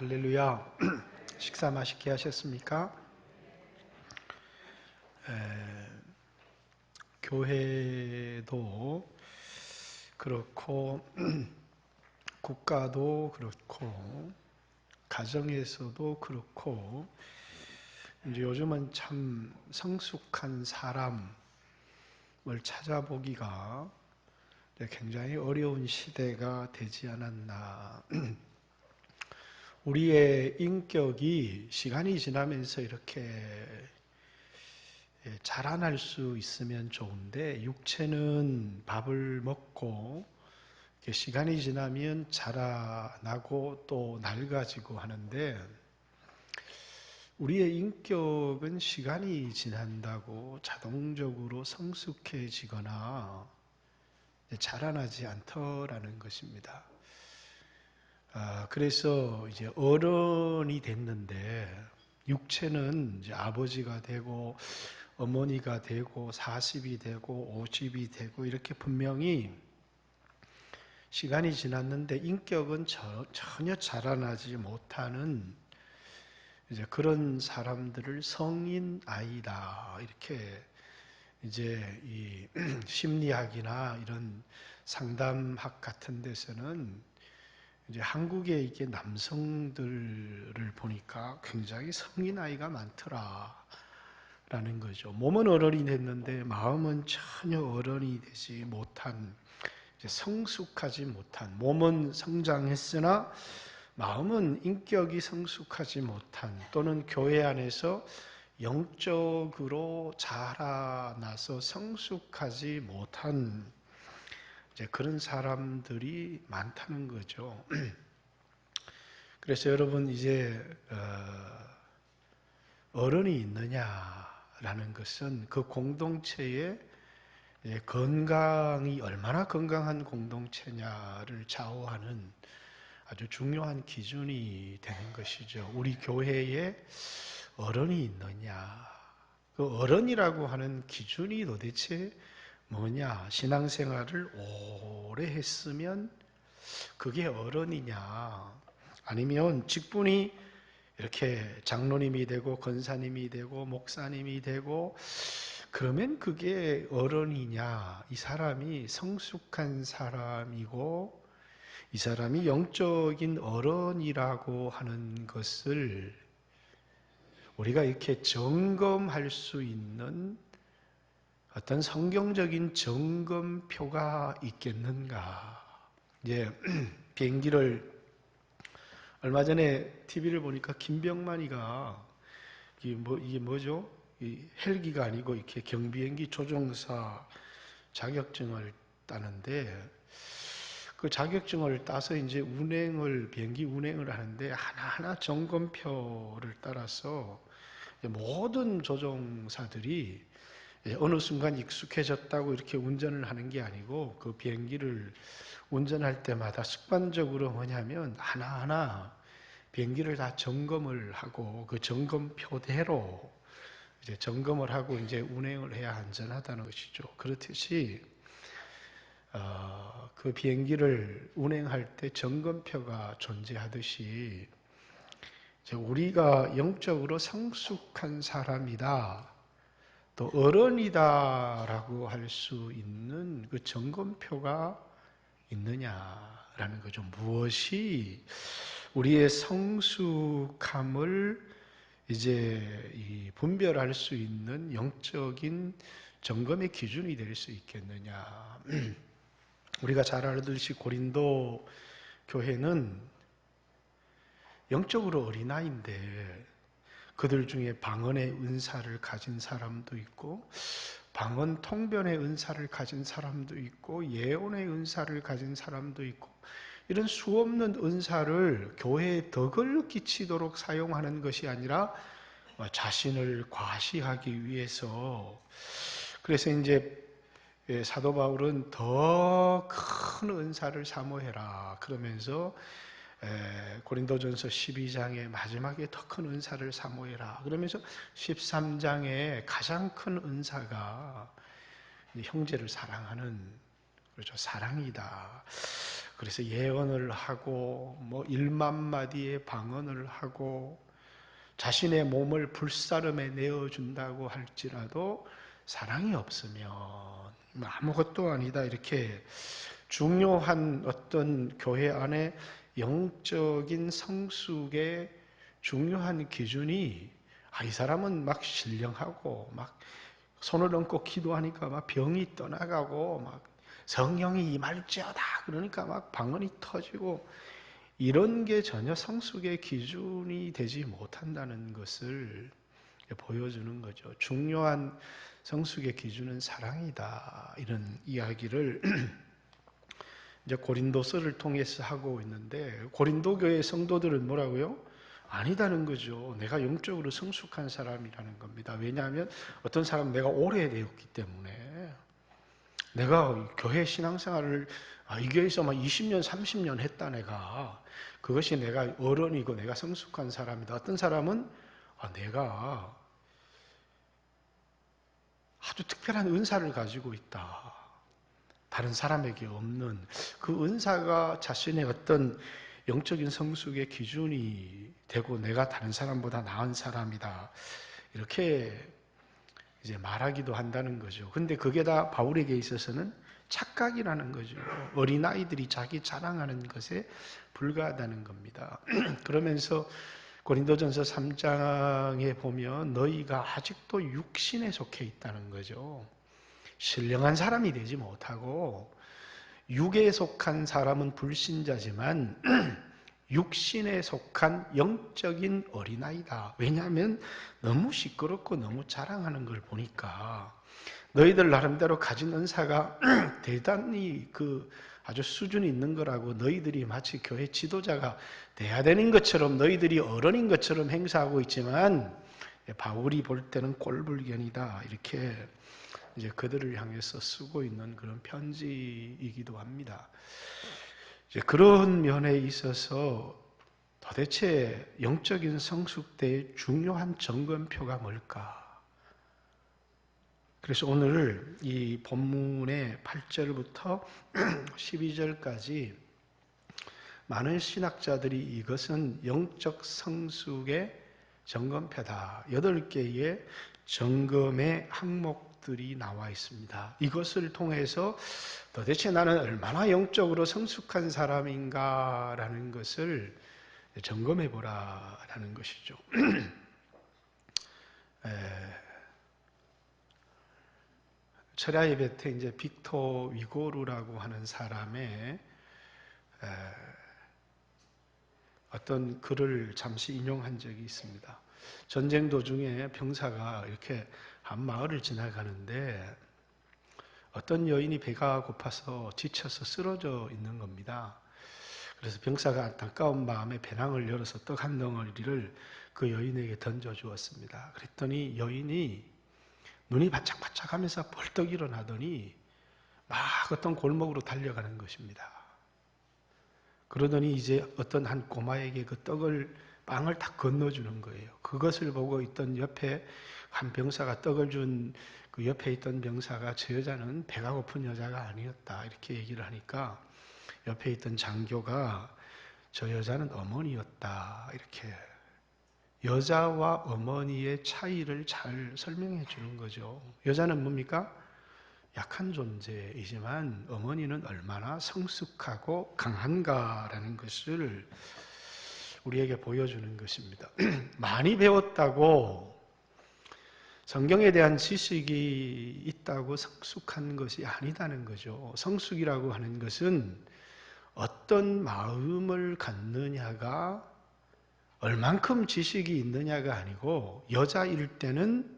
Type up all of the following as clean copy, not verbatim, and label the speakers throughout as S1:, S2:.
S1: 할렐루야. 식사 맛있게 하셨습니까? 교회도 그렇고 국가도 그렇고 가정에서도 그렇고 이제 요즘은 참 성숙한 사람을 찾아보기가 굉장히 어려운 시대가 되지 않았나. 우리의 인격이 시간이 지나면서 이렇게 자라날 수 있으면 좋은데, 육체는 밥을 먹고 시간이 지나면 자라나고 또 낡아지고 하는데, 우리의 인격은 시간이 지난다고 자동적으로 성숙해지거나 자라나지 않더라는 것입니다. 그래서 이제 어른이 됐는데, 육체는 이제 아버지가 되고 어머니가 되고 40이 되고 50이 되고 이렇게 분명히 시간이 지났는데 인격은 전혀 자라나지 못하는 이제 그런 사람들을 성인 아이다, 이렇게 이제 이 심리학이나 이런 상담학 같은 데서는 이제 한국의 이게 남성들을 보니까 굉장히 성인 아이가 많더라라는 거죠. 몸은 어른이 됐는데 마음은 전혀 어른이 되지 못한, 이제 성숙하지 못한, 몸은 성장했으나 마음은 인격이 성숙하지 못한, 또는 교회 안에서 영적으로 자라나서 성숙하지 못한 이제 그런 사람들이 많다는 거죠. 그래서 여러분, 이제 어른이 있느냐라는 것은 그 공동체의 건강이 얼마나 건강한 공동체냐를 좌우하는 아주 중요한 기준이 되는 것이죠. 우리 교회에 어른이 있느냐, 그 어른이라고 하는 기준이 도대체 뭐냐? 신앙생활을 오래 했으면 그게 어른이냐? 아니면 직분이 이렇게 장로님이 되고 권사님이 되고 목사님이 되고 그러면 그게 어른이냐? 이 사람이 성숙한 사람이고 이 사람이 영적인 어른이라고 하는 것을 우리가 이렇게 점검할 수 있는 어떤 성경적인 점검표가 있겠는가? 이제 비행기를 얼마 전에 TV를 보니까 김병만이가 이게 뭐죠? 이 헬기가 아니고 이렇게 경비행기 조종사 자격증을 따는데, 그 자격증을 따서 이제 비행기 운행을 하는데 하나하나 점검표를 따라서 모든 조종사들이 어느 순간 익숙해졌다고 이렇게 운전을 하는 게 아니고, 그 비행기를 운전할 때마다 습관적으로 뭐냐면 하나하나 비행기를 다 점검을 하고 그 점검표대로 이제 점검을 하고 이제 운행을 해야 안전하다는 것이죠. 그렇듯이 그 비행기를 운행할 때 점검표가 존재하듯이 우리가 영적으로 성숙한 사람이다, 또 어른이다라고 할 수 있는 그 점검표가 있느냐라는 거죠. 무엇이 우리의 성숙함을 이제 분별할 수 있는 영적인 점검의 기준이 될 수 있겠느냐. 우리가 잘 알듯이 고린도 교회는 영적으로 어린아이인데 그들 중에 방언의 은사를 가진 사람도 있고 방언 통변의 은사를 가진 사람도 있고 예언의 은사를 가진 사람도 있고, 이런 수없는 은사를 교회에 덕을 끼치도록 사용하는 것이 아니라 자신을 과시하기 위해서. 그래서 이제 사도 바울은 더 큰 은사를 사모해라 그러면서 고린도전서 12장의 마지막에 더 큰 은사를 사모해라 그러면서 13장에 가장 큰 은사가 형제를 사랑하는, 그렇죠. 사랑이다. 그래서 예언을 하고 뭐 1만 마디의 방언을 하고 자신의 몸을 불사름에 내어준다고 할지라도 사랑이 없으면 아무것도 아니다. 이렇게 중요한 어떤 교회 안에 영적인 성숙의 중요한 기준이 이 사람은 막 신령하고 막 손을 얹고 기도하니까 막 병이 떠나가고 막 성령이 임할지어다 그러니까 막 방언이 터지고 이런 게 전혀 성숙의 기준이 되지 못한다는 것을 보여주는 거죠. 중요한 성숙의 기준은 사랑이다. 이런 이야기를 이제 고린도서를 통해서 하고 있는데 고린도 교회 성도들은 뭐라고요? 아니다는 거죠. 내가 영적으로 성숙한 사람이라는 겁니다. 왜냐하면 어떤 사람은 내가 오래되었기 때문에 내가 교회 신앙생활을 이 교회에서만 20년, 30년 했다 내가. 그것이 내가 어른이고 내가 성숙한 사람이다. 어떤 사람은 내가 아주 특별한 은사를 가지고 있다. 다른 사람에게 없는 그 은사가 자신의 어떤 영적인 성숙의 기준이 되고 내가 다른 사람보다 나은 사람이다. 이렇게 이제 말하기도 한다는 거죠. 근데 그게 다 바울에게 있어서는 착각이라는 거죠. 어린아이들이 자기 자랑하는 것에 불과하다는 겁니다. 그러면서 고린도전서 3장에 보면 너희가 아직도 육신에 속해 있다는 거죠. 신령한 사람이 되지 못하고 육에 속한 사람은 불신자지만 육신에 속한 영적인 어린아이다. 왜냐하면 너무 시끄럽고 너무 자랑하는 걸 보니까 너희들 나름대로 가진 은사가 대단히 아주 수준이 있는 거라고 너희들이 마치 교회 지도자가 돼야 되는 것처럼 너희들이 어른인 것처럼 행사하고 있지만 바울이 볼 때는 꼴불견이다. 이렇게 이제 그들을 향해서 쓰고 있는 그런 편지이기도 합니다. 이제 그런 면에 있어서 도대체 영적인 성숙대의 중요한 점검표가 뭘까? 그래서 오늘 이 본문의 8절부터 12절까지 많은 신학자들이 이것은 영적 성숙의 점검표다. 8개의 점검의 항목들이 나와 있습니다. 이것을 통해서 도대체 나는 얼마나 영적으로 성숙한 사람인가라는 것을 점검해 보라라는 것이죠. 철야 예배 때 이제 빅토 위고르라고 하는 사람의 어떤 글을 잠시 인용한 적이 있습니다. 전쟁 도중에 병사가 이렇게 한 마을을 지나가는데 어떤 여인이 배가 고파서 지쳐서 쓰러져 있는 겁니다. 그래서 병사가 안타까운 마음에 배낭을 열어서 떡 한 덩어리를 그 여인에게 던져 주었습니다. 그랬더니 여인이 눈이 바짝바짝하면서 벌떡 일어나더니 막 어떤 골목으로 달려가는 것입니다. 그러더니 이제 어떤 한 꼬마에게 그 빵을 딱 건너주는 거예요. 그것을 보고 있던 옆에 한 병사가 떡을 준 그 옆에 있던 병사가 저 여자는 배가 고픈 여자가 아니었다. 이렇게 얘기를 하니까 옆에 있던 장교가 저 여자는 어머니였다. 이렇게 여자와 어머니의 차이를 잘 설명해 주는 거죠. 여자는 뭡니까? 약한 존재이지만 어머니는 얼마나 성숙하고 강한가라는 것을 우리에게 보여주는 것입니다. 많이 배웠다고 성경에 대한 지식이 있다고 성숙한 것이 아니다는 거죠. 성숙이라고 하는 것은 어떤 마음을 갖느냐가 얼만큼 지식이 있느냐가 아니고 여자일 때는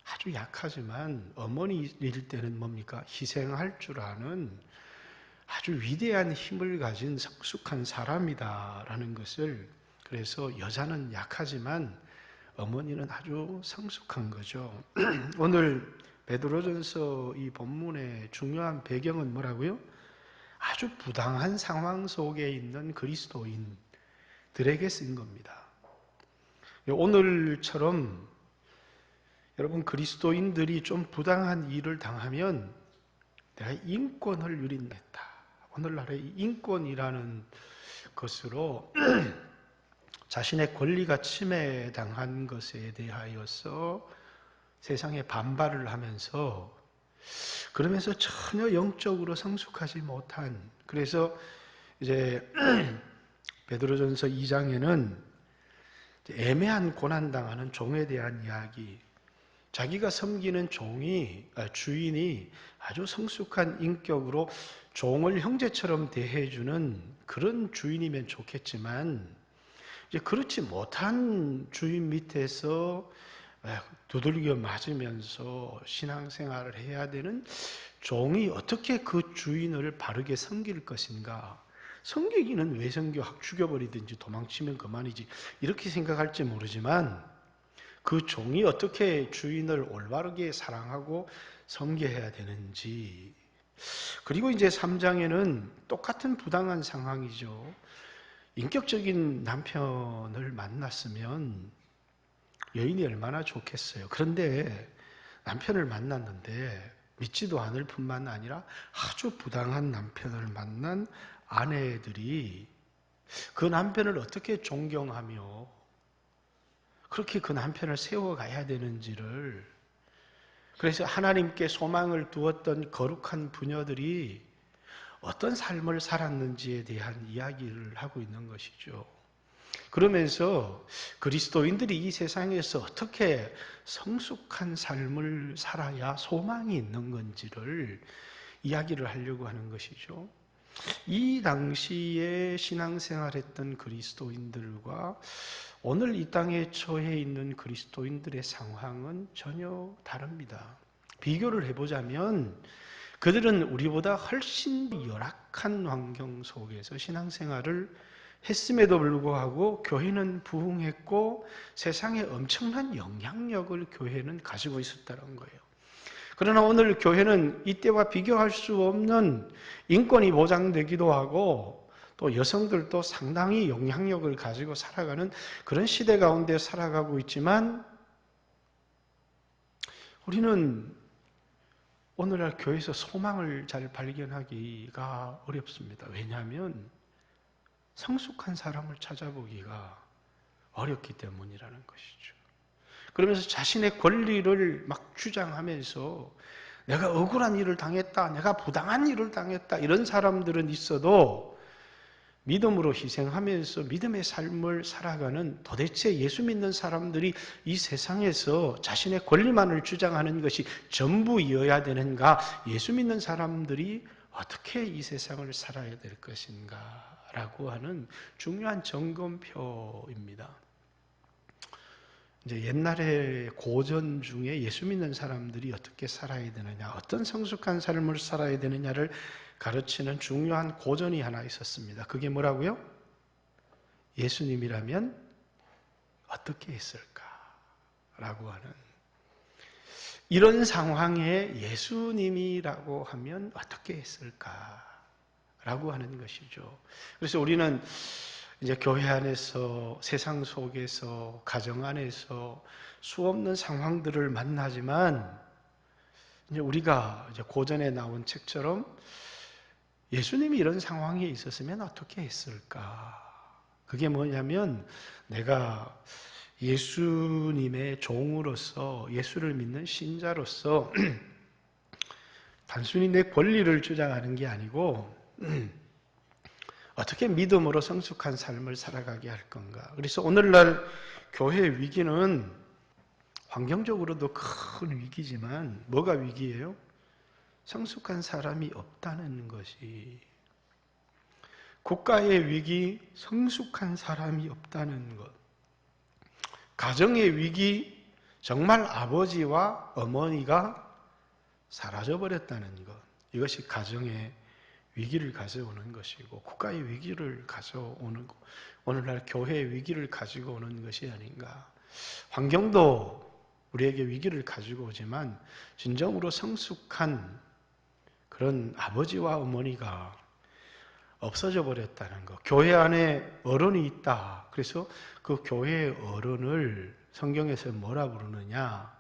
S1: 아주 약하지만 어머니일 때는 뭡니까? 희생할 줄 아는 아주 위대한 힘을 가진 성숙한 사람이다라는 것을 그래서 여자는 약하지만 어머니는 아주 성숙한 거죠. 오늘 베드로전서 이 본문의 중요한 배경은 뭐라고요? 아주 부당한 상황 속에 있는 그리스도인들에게 쓴 겁니다. 오늘처럼 여러분 그리스도인들이 좀 부당한 일을 당하면 내가 인권을 누린다. 오늘날의 인권이라는 것으로 자신의 권리가 침해당한 것에 대하여서 세상에 반발을 하면서 그러면서 전혀 영적으로 성숙하지 못한, 그래서 이제 베드로전서 2장에는 애매한 고난당하는 종에 대한 이야기, 자기가 섬기는 주인이 아주 성숙한 인격으로 종을 형제처럼 대해주는 그런 주인이면 좋겠지만, 이제 그렇지 못한 주인 밑에서 두들겨 맞으면서 신앙생활을 해야 되는 종이 어떻게 그 주인을 바르게 섬길 것인가? 섬기기는 왜 섬겨? 확 죽여버리든지 도망치면 그만이지, 이렇게 생각할지 모르지만 그 종이 어떻게 주인을 올바르게 사랑하고 섬겨야 되는지. 그리고 이제 3장에는 똑같은 부당한 상황이죠. 인격적인 남편을 만났으면 여인이 얼마나 좋겠어요. 그런데 남편을 만났는데 믿지도 않을 뿐만 아니라 아주 부당한 남편을 만난 아내들이 그 남편을 어떻게 존경하며 그렇게 그 남편을 세워가야 되는지를, 그래서 하나님께 소망을 두었던 거룩한 부녀들이 어떤 삶을 살았는지에 대한 이야기를 하고 있는 것이죠. 그러면서 그리스도인들이 이 세상에서 어떻게 성숙한 삶을 살아야 소망이 있는 건지를 이야기를 하려고 하는 것이죠. 이 당시에 신앙생활했던 그리스도인들과 오늘 이 땅에 처해 있는 그리스도인들의 상황은 전혀 다릅니다. 비교를 해보자면 그들은 우리보다 훨씬 열악한 환경 속에서 신앙생활을 했음에도 불구하고 교회는 부흥했고 세상에 엄청난 영향력을 교회는 가지고 있었다는 거예요. 그러나 오늘 교회는 이때와 비교할 수 없는 인권이 보장되기도 하고 또 여성들도 상당히 영향력을 가지고 살아가는 그런 시대 가운데 살아가고 있지만, 우리는 오늘날 교회에서 소망을 잘 발견하기가 어렵습니다. 왜냐하면 성숙한 사람을 찾아보기가 어렵기 때문이라는 것이죠. 그러면서 자신의 권리를 막 주장하면서 내가 억울한 일을 당했다, 내가 부당한 일을 당했다, 이런 사람들은 있어도 믿음으로 희생하면서 믿음의 삶을 살아가는, 도대체 예수 믿는 사람들이 이 세상에서 자신의 권리만을 주장하는 것이 전부이어야 되는가? 예수 믿는 사람들이 어떻게 이 세상을 살아야 될 것인가? 라고 하는 중요한 점검표입니다. 이제 옛날에 고전 중에 예수 믿는 사람들이 어떻게 살아야 되느냐, 어떤 성숙한 삶을 살아야 되느냐를 가르치는 중요한 고전이 하나 있었습니다. 그게 뭐라고요? 예수님이라면 어떻게 했을까? 라고 하는, 이런 상황에 예수님이라고 하면 어떻게 했을까? 라고 하는 것이죠. 그래서 우리는 이제 교회 안에서, 세상 속에서, 가정 안에서 수없는 상황들을 만나지만, 이제 우리가 이제 고전에 나온 책처럼 예수님이 이런 상황에 있었으면 어떻게 했을까? 그게 뭐냐면, 내가 예수님의 종으로서, 예수를 믿는 신자로서 단순히 내 권리를 주장하는 게 아니고 어떻게 믿음으로 성숙한 삶을 살아가게 할 건가. 그래서 오늘날 교회의 위기는 환경적으로도 큰 위기지만 뭐가 위기예요? 성숙한 사람이 없다는 것이. 국가의 위기, 성숙한 사람이 없다는 것. 가정의 위기, 정말 아버지와 어머니가 사라져버렸다는 것. 이것이 가정의 위기를 가져오는 것이고 국가의 위기를 가져오는 것, 오늘날 교회의 위기를 가지고 오는 것이 아닌가. 환경도 우리에게 위기를 가지고 오지만 진정으로 성숙한 그런 아버지와 어머니가 없어져 버렸다는 것. 교회 안에 어른이 있다. 그래서 그 교회의 어른을 성경에서 뭐라 부르느냐?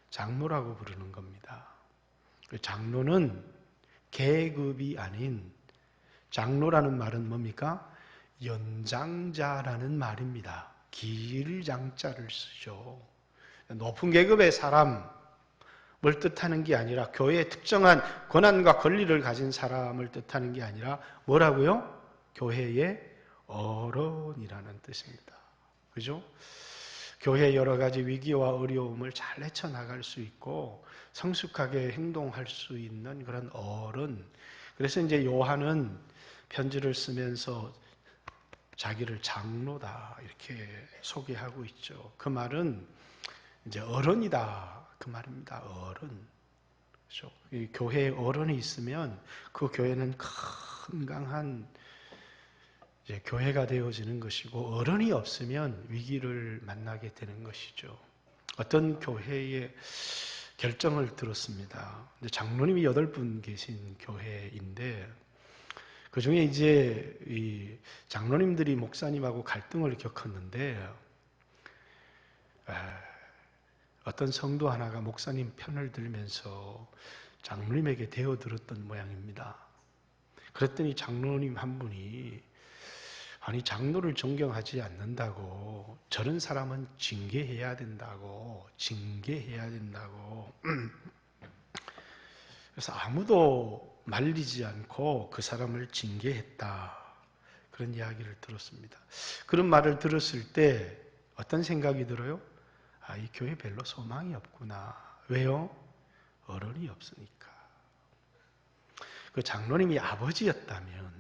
S1: 장로라고 부르는 겁니다. 장로는 계급이 아닌 장로라는 말은 뭡니까? 연장자라는 말입니다. 길장자를 쓰죠. 높은 계급의 사람을 뜻하는 게 아니라 교회의 특정한 권한과 권리를 가진 사람을 뜻하는 게 아니라 뭐라고요? 교회의 어른이라는 뜻입니다. 그죠? 교회의 여러 가지 위기와 어려움을 잘 헤쳐나갈 수 있고 성숙하게 행동할 수 있는 그런 어른. 그래서 이제 요한은 편지를 쓰면서 자기를 장로다 이렇게 소개하고 있죠. 그 말은 이제 어른이다 그 말입니다. 어른. 그렇죠? 이 교회에 어른이 있으면 그 교회는 건강한 이제 교회가 되어지는 것이고, 어른이 없으면 위기를 만나게 되는 것이죠. 어떤 교회의 결정을 들었습니다. 장로님이 8분 계신 교회인데, 그 중에 이제 이 장로님들이 목사님하고 갈등을 겪었는데, 어떤 성도 하나가 목사님 편을 들면서 장로님에게 대어들었던 모양입니다. 그랬더니 장로님 한 분이, 아니 장로를 존경하지 않는다고, 저런 사람은 징계해야 된다고, 그래서 아무도 말리지 않고 그 사람을 징계했다, 그런 이야기를 들었습니다. 그런 말을 들었을 때 어떤 생각이 들어요? 아, 이 교회 별로 소망이 없구나. 왜요? 어른이 없으니까. 그 장로님이 아버지였다면,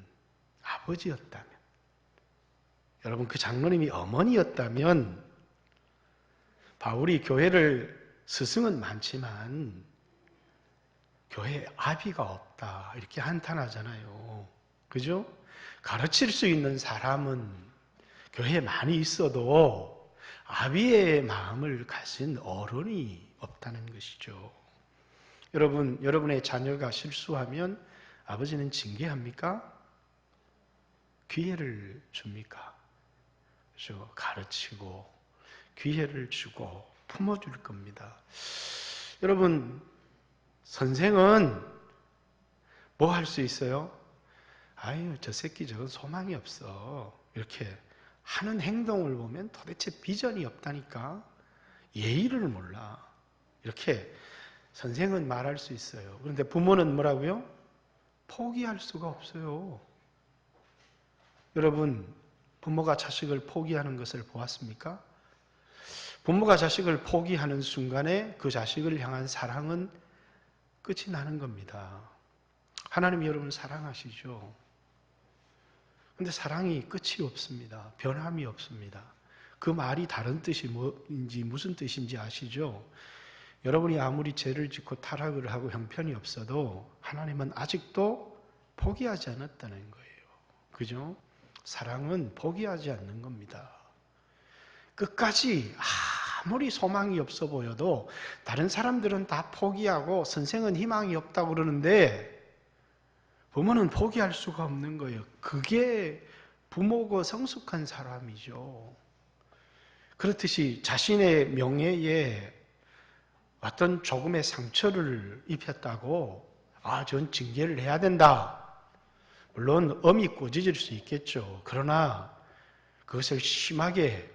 S1: 여러분 그 장로님이 어머니였다면, 바울이 교회를, 스승은 많지만 교회에 아비가 없다 이렇게 한탄하잖아요. 그죠? 가르칠 수 있는 사람은 교회에 많이 있어도 아비의 마음을 가진 어른이 없다는 것이죠. 여러분, 여러분의 자녀가 실수하면 아버지는 징계합니까? 기회를 줍니까? 그렇죠? 가르치고 기회를 주고 품어줄 겁니다. 여러분, 선생은 뭐 할 수 있어요? 아유, 저 새끼 저건 소망이 없어, 이렇게 하는 행동을 보면 도대체 비전이 없다니까, 예의를 몰라, 이렇게 선생은 말할 수 있어요. 그런데 부모는 뭐라고요? 포기할 수가 없어요. 여러분, 부모가 자식을 포기하는 것을 보았습니까? 부모가 자식을 포기하는 순간에 그 자식을 향한 사랑은 끝이 나는 겁니다. 하나님이 여러분 사랑하시죠? 근데 사랑이 끝이 없습니다. 변함이 없습니다. 그 말이 다른 뜻이 뭔지, 무슨 뜻인지 아시죠? 여러분이 아무리 죄를 짓고 타락을 하고 형편이 없어도 하나님은 아직도 포기하지 않았다는 거예요. 그죠? 사랑은 포기하지 않는 겁니다. 끝까지 아무리 소망이 없어 보여도, 다른 사람들은 다 포기하고 선생은 희망이 없다고 그러는데 부모는 포기할 수가 없는 거예요. 그게 부모고 성숙한 사람이죠. 그렇듯이 자신의 명예에 어떤 조금의 상처를 입혔다고 전 징계를 해야 된다, 물론 엄히 꼬집을 수 있겠죠. 그러나 그것을 심하게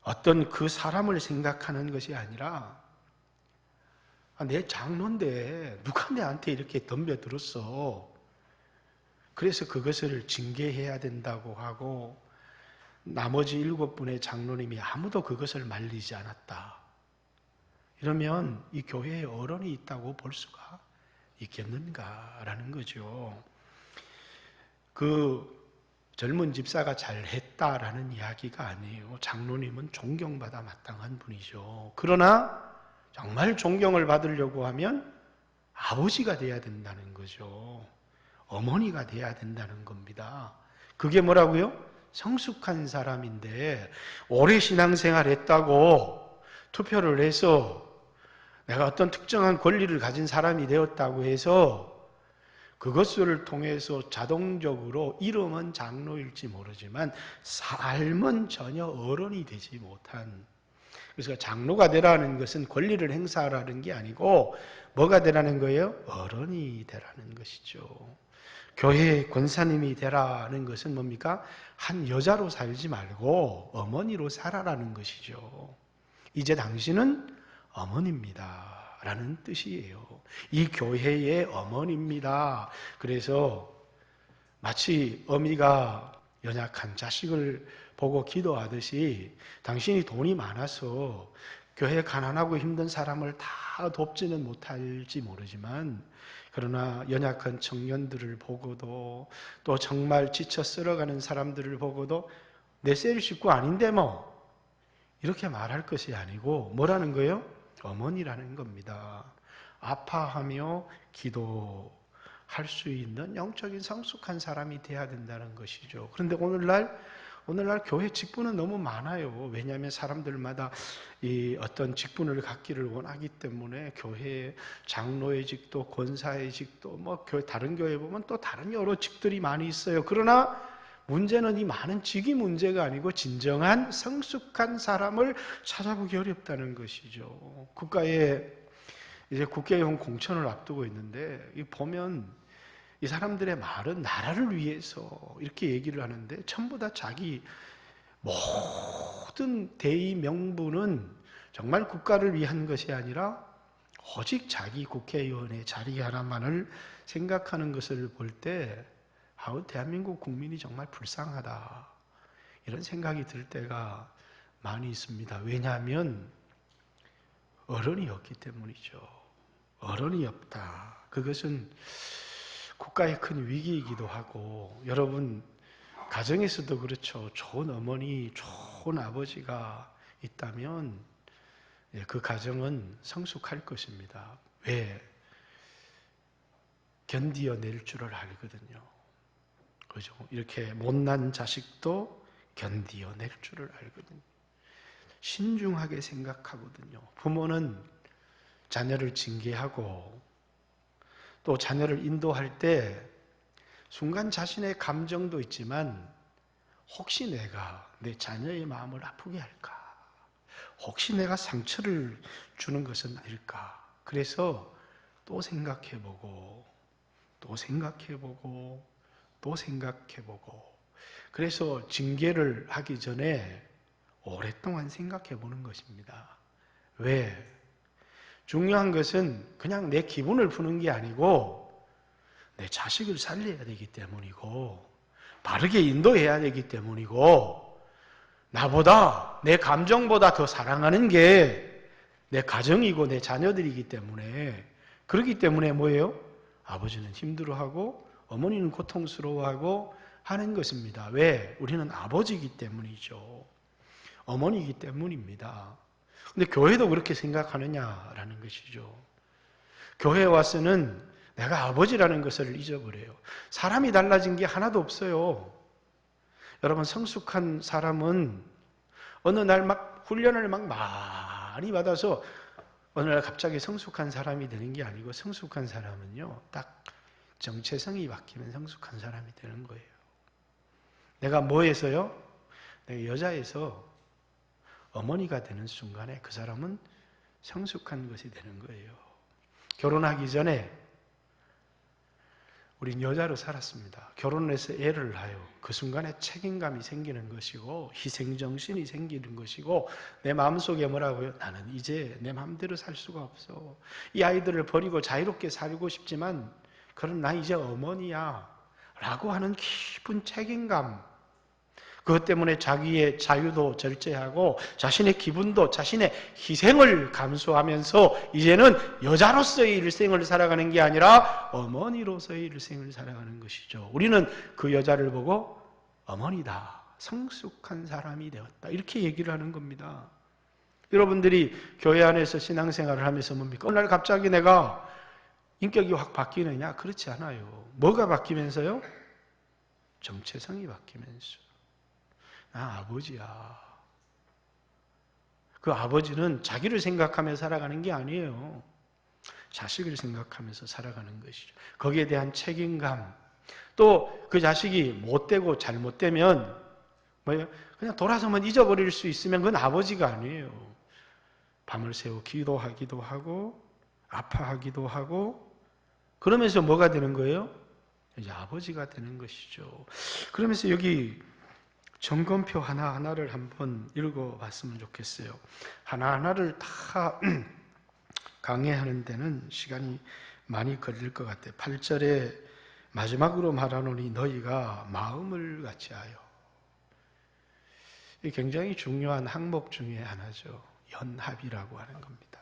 S1: 어떤 그 사람을 생각하는 것이 아니라, 내 장로인데 누가 내한테 이렇게 덤벼들었어, 그래서 그것을 징계해야 된다고 하고, 나머지 7분의 장로님이 아무도 그것을 말리지 않았다, 이러면 이 교회에 어른이 있다고 볼 수가 있겠는가라는 거죠. 그 젊은 집사가 잘했다라는 이야기가 아니에요. 장로님은 존경받아 마땅한 분이죠. 그러나 정말 존경을 받으려고 하면 아버지가 돼야 된다는 거죠. 어머니가 돼야 된다는 겁니다. 그게 뭐라고요? 성숙한 사람인데, 오래 신앙생활 했다고 투표를 해서 내가 어떤 특정한 권리를 가진 사람이 되었다고 해서 그것을 통해서 자동적으로 이름은 장로일지 모르지만 삶은 전혀 어른이 되지 못한 그래서 장로가 되라는 것은 권리를 행사하라는 게 아니고 뭐가 되라는 거예요? 어른이 되라는 것이죠. 교회의 권사님이 되라는 것은 뭡니까? 한 여자로 살지 말고 어머니로 살아라는 것이죠. 이제 당신은 어머니입니다 라는 뜻이에요. 이 교회의 어머니입니다. 그래서 마치 어미가 연약한 자식을 보고 기도하듯이 당신이 돈이 많아서 교회 가난하고 힘든 사람을 다 돕지는 못할지 모르지만 그러나 연약한 청년들을 보고도 또 정말 지쳐 쓸어가는 사람들을 보고도 내 셀 식구 아닌데 뭐 이렇게 말할 것이 아니고 뭐라는 거예요? 어머니라는 겁니다. 아파하며 기도할 수 있는 영적인 성숙한 사람이 돼야 된다는 것이죠. 그런데 오늘날 교회 직분은 너무 많아요. 왜냐하면 사람들마다 이 어떤 직분을 갖기를 원하기 때문에 교회 장로의 직도, 권사의 직도, 뭐 다른 교회 보면 또 다른 여러 직들이 많이 있어요. 그러나 문제는 이 많은 직이 문제가 아니고 진정한 성숙한 사람을 찾아보기 어렵다는 것이죠. 국가에 이제 국회의원 공천을 앞두고 있는데 보면 이 사람들의 말은 나라를 위해서 이렇게 얘기를 하는데 전부 다 자기 모든 대의 명분은 정말 국가를 위한 것이 아니라 오직 자기 국회의원의 자리 하나만을 생각하는 것을 볼 때 대한민국 국민이 정말 불쌍하다 이런 생각이 들 때가 많이 있습니다. 왜냐하면 어른이 없기 때문이죠. 어른이 없다. 그것은 국가의 큰 위기이기도 하고 여러분 가정에서도 그렇죠. 좋은 어머니, 좋은 아버지가 있다면 그 가정은 성숙할 것입니다. 왜? 견디어낼 줄을 알거든요. 그죠? 이렇게 못난 자식도 견디어낼 줄을 알거든요. 신중하게 생각하거든요. 부모는 자녀를 징계하고 또 자녀를 인도할 때 순간 자신의 감정도 있지만 혹시 내가 내 자녀의 마음을 아프게 할까? 혹시 내가 상처를 주는 것은 아닐까? 그래서 또 생각해보고 또 생각해보고 또 생각해보고 그래서 징계를 하기 전에 오랫동안 생각해보는 것입니다. 왜? 중요한 것은 그냥 내 기분을 푸는 게 아니고 내 자식을 살려야 되기 때문이고 바르게 인도해야 되기 때문이고 나보다 내 감정보다 더 사랑하는 게 내 가정이고 내 자녀들이기 때문에 그렇기 때문에 뭐예요? 아버지는 힘들어하고 어머니는 고통스러워하고 하는 것입니다. 왜? 우리는 아버지이기 때문이죠. 어머니이기 때문입니다. 근데 교회도 그렇게 생각하느냐라는 것이죠. 교회에 와서는 내가 아버지라는 것을 잊어버려요. 사람이 달라진 게 하나도 없어요. 여러분 성숙한 사람은 어느 날 막 훈련을 막 많이 받아서 어느 날 갑자기 성숙한 사람이 되는 게 아니고 성숙한 사람은요 딱 정체성이 바뀌면 성숙한 사람이 되는 거예요. 내가 뭐에서요? 내가 여자에서 어머니가 되는 순간에 그 사람은 성숙한 것이 되는 거예요. 결혼하기 전에 우린 여자로 살았습니다. 결혼을 해서 애를 낳아요. 그 순간에 책임감이 생기는 것이고 희생정신이 생기는 것이고 내 마음속에 뭐라고요? 나는 이제 내 마음대로 살 수가 없어. 이 아이들을 버리고 자유롭게 살고 싶지만 그럼 나 이제 어머니야 라고 하는 깊은 책임감, 그것 때문에 자기의 자유도 절제하고 자신의 기분도 자신의 희생을 감수하면서 이제는 여자로서의 일생을 살아가는 게 아니라 어머니로서의 일생을 살아가는 것이죠. 우리는 그 여자를 보고 어머니다, 성숙한 사람이 되었다 이렇게 얘기를 하는 겁니다. 여러분들이 교회 안에서 신앙생활을 하면서 뭡니까? 어느 날 갑자기 내가 인격이 확 바뀌느냐? 그렇지 않아요. 뭐가 바뀌면서요? 정체성이 바뀌면서 나 아버지야. 그 아버지는 자기를 생각하며 살아가는 게 아니에요. 자식을 생각하면서 살아가는 것이죠. 거기에 대한 책임감. 또 그 자식이 못되고 잘못되면 뭐예요? 그냥 돌아서면 잊어버릴 수 있으면 그건 아버지가 아니에요. 밤을 새워 기도하기도 하고 아파하기도 하고 그러면서 뭐가 되는 거예요? 이제 아버지가 되는 것이죠. 그러면서 여기 점검표 하나하나를 한번 읽어봤으면 좋겠어요. 하나하나를 다 강해하는 데는 시간이 많이 걸릴 것 같아요. 8절에 마지막으로 말하노니 너희가 마음을 같이 하여. 이 굉장히 중요한 항목 중에 하나죠. 연합이라고 하는 겁니다.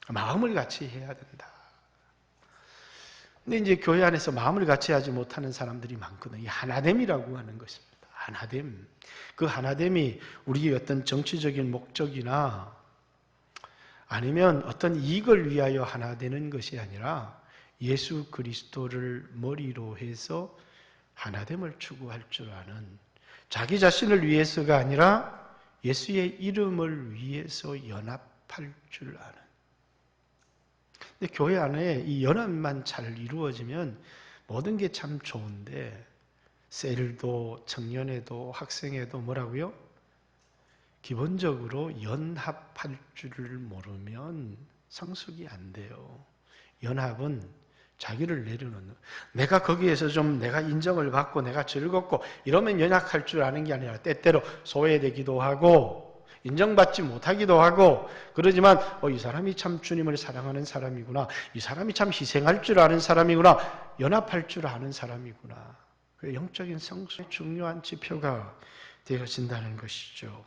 S1: 마음을 같이 해야 된다. 근데 이제 교회 안에서 마음을 같이 하지 못하는 사람들이 많거든요. 이 하나됨이라고 하는 것입니다. 하나됨. 그 하나됨이 우리의 어떤 정치적인 목적이나 아니면 어떤 이익을 위하여 하나 되는 것이 아니라 예수 그리스도를 머리로 해서 하나됨을 추구할 줄 아는, 자기 자신을 위해서가 아니라 예수의 이름을 위해서 연합할 줄 아는. 근데 교회 안에 이 연합만 잘 이루어지면 모든 게 참 좋은데 셀도 청년회도 학생회도 뭐라고요? 기본적으로 연합할 줄을 모르면 성숙이 안 돼요. 연합은 자기를 내려놓는, 내가 거기에서 좀 내가 인정을 받고 내가 즐겁고 이러면 연합할 줄 아는 게 아니라 때때로 소외되기도 하고 인정받지 못하기도 하고 그러지만 이 사람이 참 주님을 사랑하는 사람이구나, 이 사람이 참 희생할 줄 아는 사람이구나, 연합할 줄 아는 사람이구나. 그 영적인 성숙의 중요한 지표가 되어진다는 것이죠.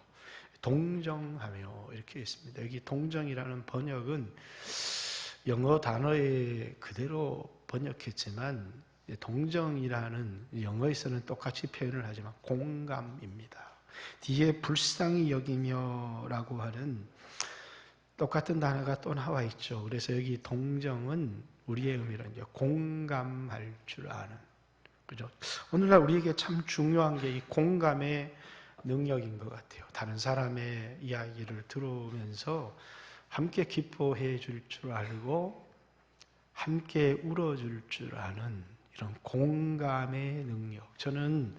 S1: 동정하며 이렇게 있습니다. 여기 동정이라는 번역은 영어 단어에 그대로 번역했지만 동정이라는 영어에서는 똑같이 표현을 하지만 공감입니다. 뒤에 불쌍히 여기며라고 하는 똑같은 단어가 또 나와 있죠. 그래서 여기 동정은 우리의 의미는 이제 공감할 줄 아는, 그죠? 오늘날 우리에게 참 중요한 게 이 공감의 능력인 것 같아요. 다른 사람의 이야기를 들으면서 함께 기뻐해 줄 줄 알고 함께 울어줄 줄 아는 이런 공감의 능력. 저는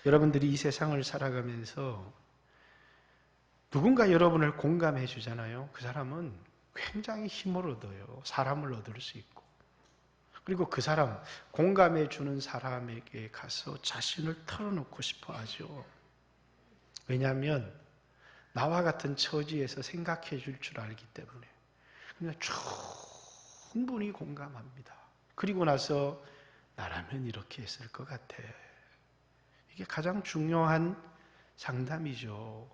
S1: 여러분들이 이 세상을 살아가면서 누군가 여러분을 공감해 주잖아요. 그 사람은 굉장히 힘을 얻어요. 사람을 얻을 수 있고. 그리고 그 사람, 공감해 주는 사람에게 가서 자신을 털어놓고 싶어 하죠. 왜냐하면 나와 같은 처지에서 생각해 줄 줄 알기 때문에. 그냥 충분히 공감합니다. 그리고 나서 나라면 이렇게 했을 것 같아. 이게 가장 중요한 상담이죠.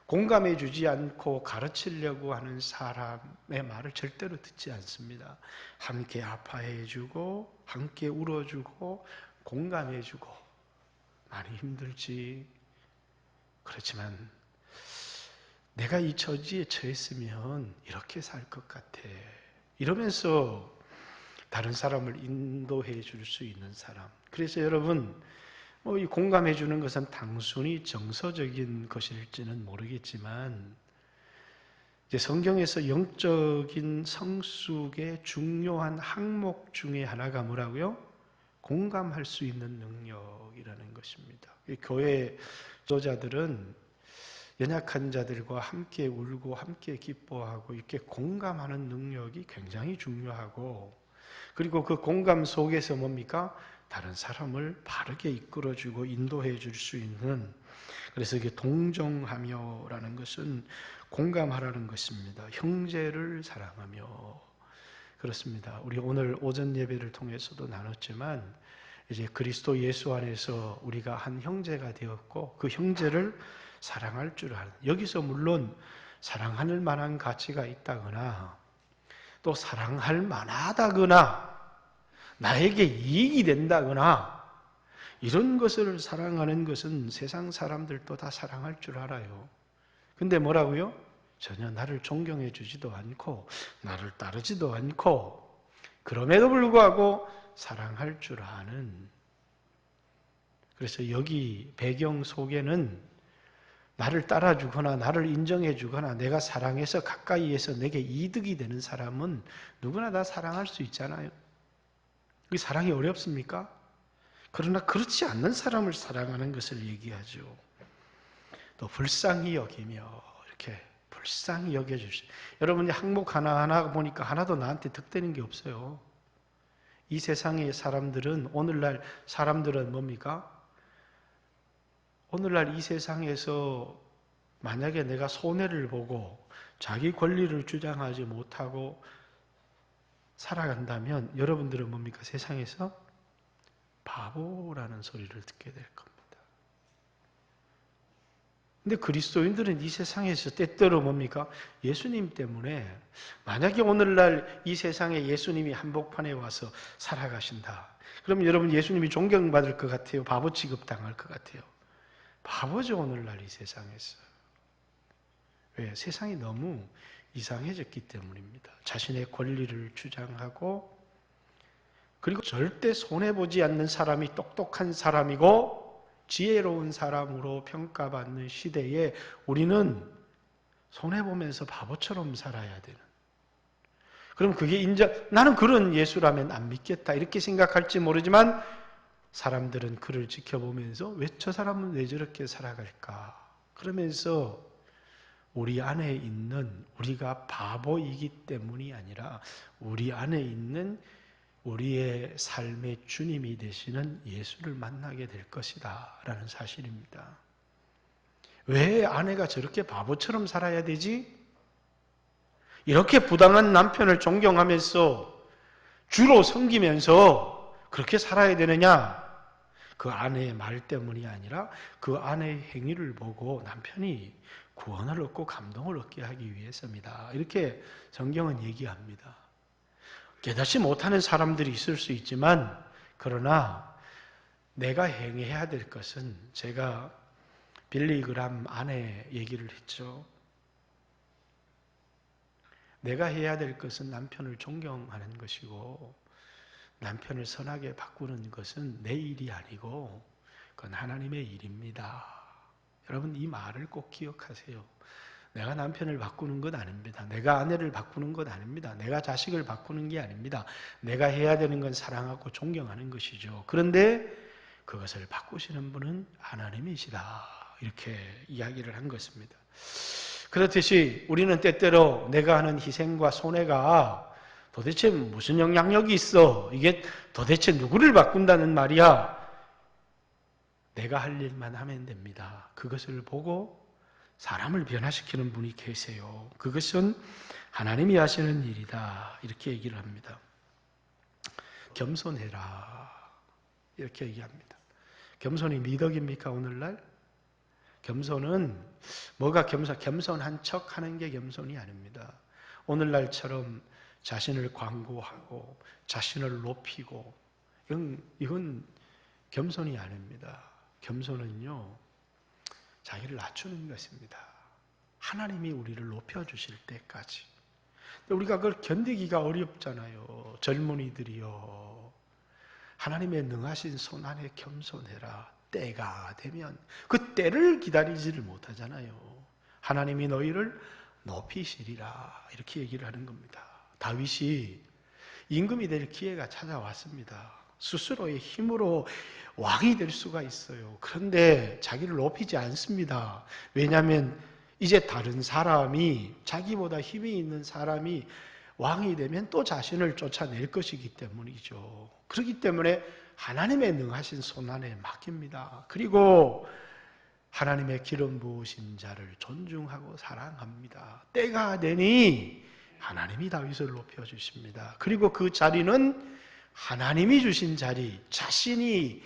S1: 공감해 주지 않고 가르치려고 하는 사람의 말을 절대로 듣지 않습니다. 함께 아파해 주고 함께 울어 주고 공감해 주고. 많이 힘들지. 그렇지만 내가 이 처지에 처했으면 이렇게 살 것 같아. 이러면서 다른 사람을 인도해 줄 수 있는 사람. 그래서 여러분, 이 공감해 주는 것은 단순히 정서적인 것일지는 모르겠지만, 이제 성경에서 영적인 성숙의 중요한 항목 중에 하나가 뭐라고요? 공감할 수 있는 능력이라는 것입니다. 교회 지도자들은 연약한 자들과 함께 울고 함께 기뻐하고 이렇게 공감하는 능력이 굉장히 중요하고, 그리고 그 공감 속에서 뭡니까? 다른 사람을 바르게 이끌어주고 인도해 줄 수 있는, 그래서 이게 동정하며라는 것은 공감하라는 것입니다. 형제를 사랑하며. 그렇습니다. 우리 오늘 오전 예배를 통해서도 나눴지만 이제 그리스도 예수 안에서 우리가 한 형제가 되었고 그 형제를 사랑할 줄 아는, 여기서 물론 사랑할 만한 가치가 있다거나 또 사랑할 만하다거나 나에게 이익이 된다거나 이런 것을 사랑하는 것은 세상 사람들도 다 사랑할 줄 알아요. 근데 뭐라고요? 전혀 나를 존경해 주지도 않고 나를 따르지도 않고 그럼에도 불구하고 사랑할 줄 아는. 그래서 여기 배경 속에는 나를 따라주거나 나를 인정해 주거나 내가 사랑해서 가까이에서 내게 이득이 되는 사람은 누구나 다 사랑할 수 있잖아요. 이 사랑이 어렵습니까? 그러나 그렇지 않는 사람을 사랑하는 것을 얘기하죠. 또 불쌍히 여기며 이렇게 불쌍히 여겨주시. 여러분이 항목 하나하나 보니까 하나도 나한테 득되는 게 없어요. 이 세상의 사람들은, 오늘날 사람들은 뭡니까? 오늘날 이 세상에서 만약에 내가 손해를 보고 자기 권리를 주장하지 못하고 살아간다면 여러분들은 뭡니까? 세상에서 바보라는 소리를 듣게 될 겁니다. 근데 그리스도인들은 이 세상에서 때때로 뭡니까? 예수님 때문에, 만약에 오늘날 이 세상에 예수님이 한복판에 와서 살아가신다. 그러면 여러분 예수님이 존경받을 것 같아요? 바보 취급당할 것 같아요? 바보죠, 오늘날 이 세상에서. 왜? 세상이 너무 이상해졌기 때문입니다. 자신의 권리를 주장하고, 그리고 절대 손해보지 않는 사람이 똑똑한 사람이고 지혜로운 사람으로 평가받는 시대에 우리는 손해보면서 바보처럼 살아야 되는. 그럼 그게 나는 그런 예수라면 안 믿겠다 이렇게 생각할지 모르지만 사람들은 그를 지켜보면서 왜 저 사람은 왜 저렇게 살아갈까? 그러면서 우리 안에 있는, 우리가 바보이기 때문이 아니라 우리 안에 있는 우리의 삶의 주님이 되시는 예수를 만나게 될 것이다 라는 사실입니다. 왜 아내가 저렇게 바보처럼 살아야 되지? 이렇게 부당한 남편을 존경하면서 주로 섬기면서 그렇게 살아야 되느냐? 그 아내의 말 때문이 아니라 그 아내의 행위를 보고 남편이 구원을 얻고 감동을 얻게 하기 위해서입니다. 이렇게 성경은 얘기합니다. 깨닫지 못하는 사람들이 있을 수 있지만, 그러나 내가 행해야 될 것은, 제가 빌리그람 아내 얘기를 했죠. 내가 해야 될 것은 남편을 존경하는 것이고 남편을 선하게 바꾸는 것은 내 일이 아니고 그건 하나님의 일입니다. 여러분 이 말을 꼭 기억하세요. 내가 남편을 바꾸는 것 아닙니다. 내가 아내를 바꾸는 것 아닙니다. 내가 자식을 바꾸는 게 아닙니다. 내가 해야 되는 건 사랑하고 존경하는 것이죠. 그런데 그것을 바꾸시는 분은 하나님이시다. 이렇게 이야기를 한 것입니다. 그렇듯이 우리는 때때로 내가 하는 희생과 손해가 도대체 무슨 영향력이 있어? 이게 도대체 누구를 바꾼다는 말이야? 내가 할 일만 하면 됩니다. 그것을 보고 사람을 변화시키는 분이 계세요. 그것은 하나님이 하시는 일이다. 이렇게 얘기를 합니다. 겸손해라. 이렇게 얘기합니다. 겸손이 미덕입니까, 오늘날? 겸손은 뭐가 겸손한 척 하는 게 겸손이 아닙니다. 오늘날처럼 자신을 광고하고 자신을 높이고 이건 겸손이 아닙니다. 겸손은요, 자기를 낮추는 것입니다. 하나님이 우리를 높여주실 때까지. 우리가 그걸 견디기가 어렵잖아요. 젊은이들이요. 하나님의 능하신 손 안에 겸손해라. 때가 되면 그 때를 기다리지를 못하잖아요. 하나님이 너희를 높이시리라. 이렇게 얘기를 하는 겁니다. 다윗이 임금이 될 기회가 찾아왔습니다. 스스로의 힘으로 왕이 될 수가 있어요. 그런데 자기를 높이지 않습니다. 왜냐하면 이제 다른 사람이, 자기보다 힘이 있는 사람이 왕이 되면 또 자신을 쫓아낼 것이기 때문이죠. 그렇기 때문에 하나님의 능하신 손안에 맡깁니다. 그리고 하나님의 기름 부으신 자를 존중하고 사랑합니다. 때가 되니 하나님이 다윗을 높여주십니다. 그리고 그 자리는 하나님이 주신 자리, 자신이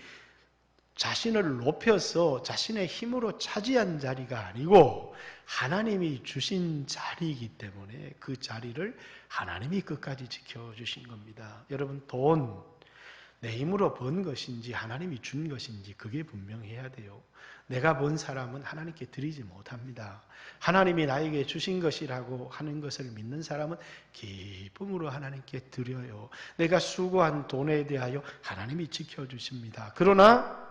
S1: 자신을 높여서 자신의 힘으로 차지한 자리가 아니고 하나님이 주신 자리이기 때문에 그 자리를 하나님이 끝까지 지켜주신 겁니다. 여러분, 돈, 내 힘으로 번 것인지 하나님이 준 것인지 그게 분명해야 돼요. 내가 번 사람은 하나님께 드리지 못합니다. 하나님이 나에게 주신 것이라고 하는 것을 믿는 사람은 기쁨으로 하나님께 드려요. 내가 수고한 돈에 대하여 하나님이 지켜주십니다. 그러나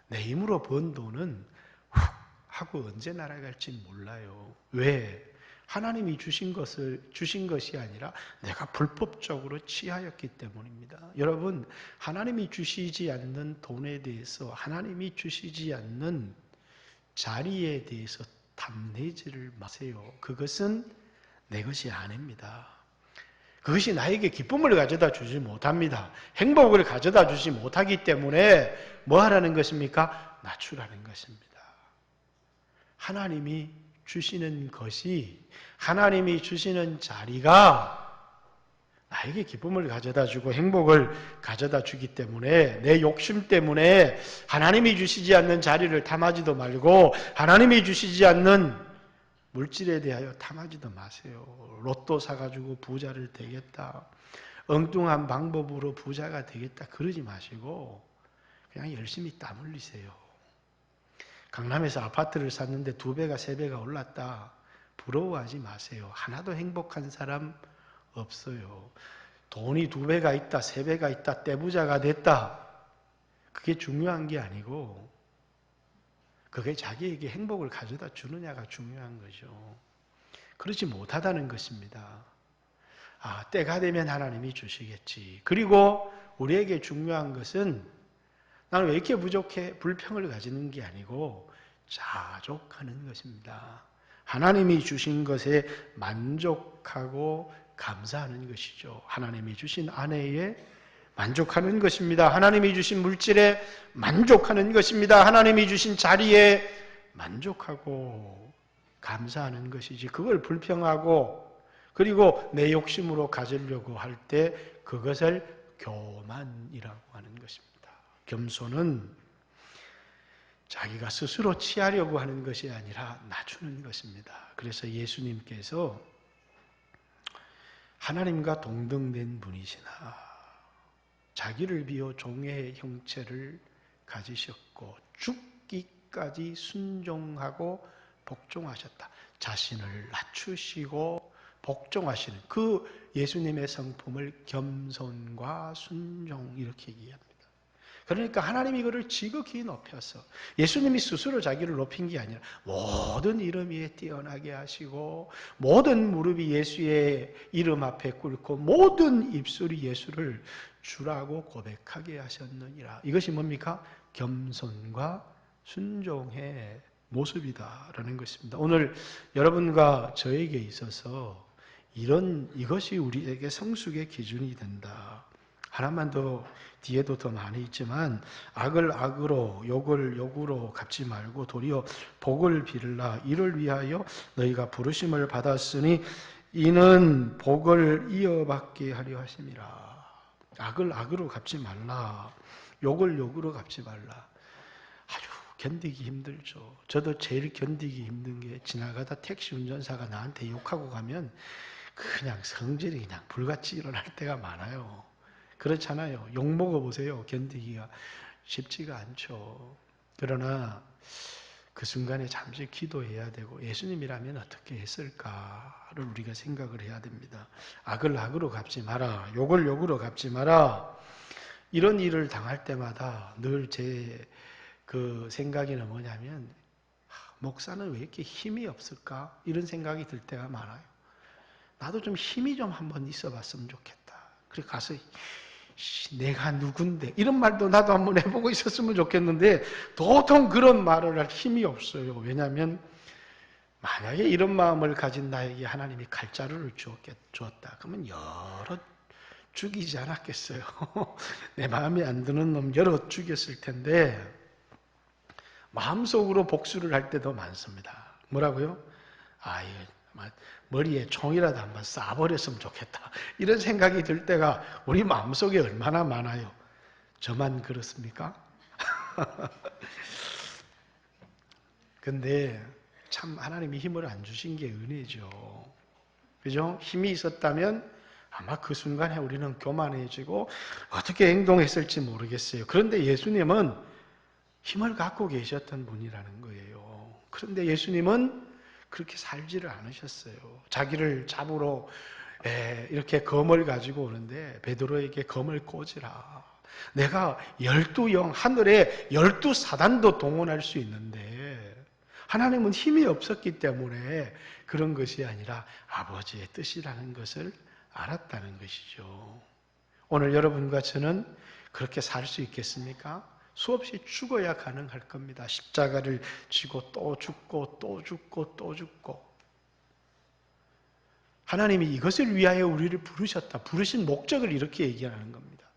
S1: 내 힘으로 번 돈은 훅 하고 언제 날아갈지 몰라요. 왜? 하나님이 주신 것이 아니라 내가 불법적으로 취하였기 때문입니다. 여러분, 하나님이 주시지 않는 돈에 대해서, 하나님이 주시지 않는 자리에 대해서 탐내지를 마세요. 그것은 내 것이 아닙니다. 그것이 나에게 기쁨을 가져다 주지 못합니다. 행복을 가져다 주지 못하기 때문에 뭐 하라는 것입니까? 낮추라는 것입니다. 하나님이 주시는 것이, 하나님이 주시는 자리가 나에게 기쁨을 가져다 주고 행복을 가져다 주기 때문에 내 욕심 때문에 하나님이 주시지 않는 자리를 탐하지도 말고 하나님이 주시지 않는 물질에 대하여 탐하지도 마세요. 로또 사가지고 부자를 되겠다, 엉뚱한 방법으로 부자가 되겠다 그러지 마시고 그냥 열심히 땀 흘리세요. 강남에서 아파트를 샀는데 2배가 3배가 올랐다, 부러워하지 마세요. 하나도 행복한 사람 없어요. 돈이 2배가 있다, 3배가 있다, 떼부자가 됐다, 그게 중요한 게 아니고 그게 자기에게 행복을 가져다 주느냐가 중요한 거죠. 그렇지 못하다는 것입니다. 때가 되면 하나님이 주시겠지. 그리고 우리에게 중요한 것은 나는 왜 이렇게 부족해? 불평을 가지는 게 아니고 자족하는 것입니다. 하나님이 주신 것에 만족하고 감사하는 것이죠. 하나님이 주신 아내에 만족하는 것입니다. 하나님이 주신 물질에 만족하는 것입니다. 하나님이 주신 자리에 만족하고 감사하는 것이지, 그걸 불평하고 그리고 내 욕심으로 가지려고 할 때 그것을 교만이라고 하는 것입니다. 겸손은 자기가 스스로 취하려고 하는 것이 아니라 낮추는 것입니다. 그래서 예수님께서 하나님과 동등된 분이시나 자기를 비워 종의 형체를 가지셨고 죽기까지 순종하고 복종하셨다. 자신을 낮추시고 복종하시는 그 예수님의 성품을 겸손과 순종 이렇게 얘기합니다. 그러니까 하나님이 그를 지극히 높여서 예수님이 스스로 자기를 높인 게 아니라 모든 이름 위에 뛰어나게 하시고 모든 무릎이 예수의 이름 앞에 꿇고 모든 입술이 예수를 주라고 고백하게 하셨느니라. 이것이 뭡니까? 겸손과 순종의 모습이다라는 것입니다. 오늘 여러분과 저에게 있어서 이것이 우리에게 성숙의 기준이 된다. 하나만 더, 뒤에도 더 많이 있지만 악을 악으로 욕을 욕으로 갚지 말고 도리어 복을 빌라. 이를 위하여 너희가 부르심을 받았으니 이는 복을 이어받게 하려 하심이라. 악을 악으로 갚지 말라. 욕을 욕으로 갚지 말라. 아주 견디기 힘들죠. 저도 제일 견디기 힘든 게 지나가다 택시 운전사가 나한테 욕하고 가면 그냥 성질이 그냥 불같이 일어날 때가 많아요. 그렇잖아요. 욕 먹어보세요. 견디기가 쉽지가 않죠. 그러나 그 순간에 잠시 기도해야 되고 예수님이라면 어떻게 했을까를 우리가 생각을 해야 됩니다. 악을 악으로 갚지 마라. 욕을 욕으로 갚지 마라. 이런 일을 당할 때마다 늘 제 그 생각에는 뭐냐면 목사는 왜 이렇게 힘이 없을까? 이런 생각이 들 때가 많아요. 나도 좀 힘이 좀 한번 있어 봤으면 좋겠다. 그래 가서 내가 누군데 이런 말도 나도 한번 해보고 있었으면 좋겠는데 도통 그런 말을 할 힘이 없어요. 왜냐하면 만약에 이런 마음을 가진 나에게 하나님이 칼자루를 주었다 그러면 여러 죽이지 않았겠어요. 내 마음에 안 드는 놈 여러 죽였을 텐데 마음속으로 복수를 할 때도 많습니다. 뭐라고요? 머리에 총이라도 한번 쏴버렸으면 좋겠다. 이런 생각이 들 때가 우리 마음속에 얼마나 많아요. 저만 그렇습니까? 근데 참 하나님이 힘을 안 주신 게 은혜죠. 그죠? 힘이 있었다면 아마 그 순간에 우리는 교만해지고 어떻게 행동했을지 모르겠어요. 그런데 예수님은 힘을 갖고 계셨던 분이라는 거예요. 그런데 예수님은 그렇게 살지를 않으셨어요. 자기를 잡으러 이렇게 검을 가지고 오는데 베드로에게 검을 꽂으라. 내가 12영, 하늘에 12사단도 동원할 수 있는데 하나님은 힘이 없었기 때문에 그런 것이 아니라 아버지의 뜻이라는 것을 알았다는 것이죠. 오늘 여러분과 저는 그렇게 살 수 있겠습니까? 수없이 죽어야 가능할 겁니다. 십자가를 지고 또 죽고 또 죽고 또 죽고. 하나님이 이것을 위하여 우리를 부르셨다. 부르신 목적을 이렇게 얘기하는 겁니다.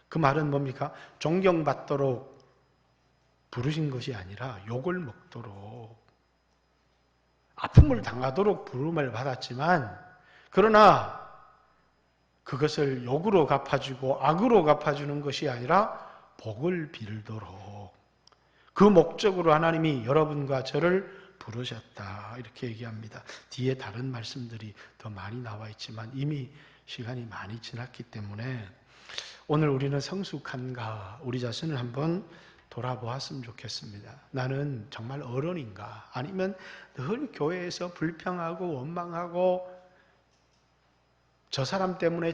S1: 그 말은 뭡니까? 존경받도록 부르신 것이 아니라 욕을 먹도록, 아픔을 당하도록 부름을 받았지만, 그러나 그것을 욕으로 갚아주고 악으로 갚아주는 것이 아니라 복을 빌도록, 그 목적으로 하나님이 여러분과 저를 부르셨다, 이렇게 얘기합니다. 뒤에 다른 말씀들이 더 많이 나와 있지만 이미 시간이 많이 지났기 때문에 오늘 우리는 성숙한가, 우리 자신을 한번 돌아보았으면 좋겠습니다. 나는 정말 어른인가? 아니면 늘 교회에서 불평하고 원망하고 저 사람 때문에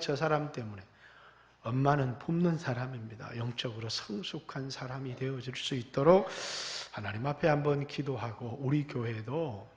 S1: 엄마는 품는 사람입니다. 영적으로 성숙한 사람이 되어질 수 있도록 하나님 앞에 한번 기도하고, 우리 교회도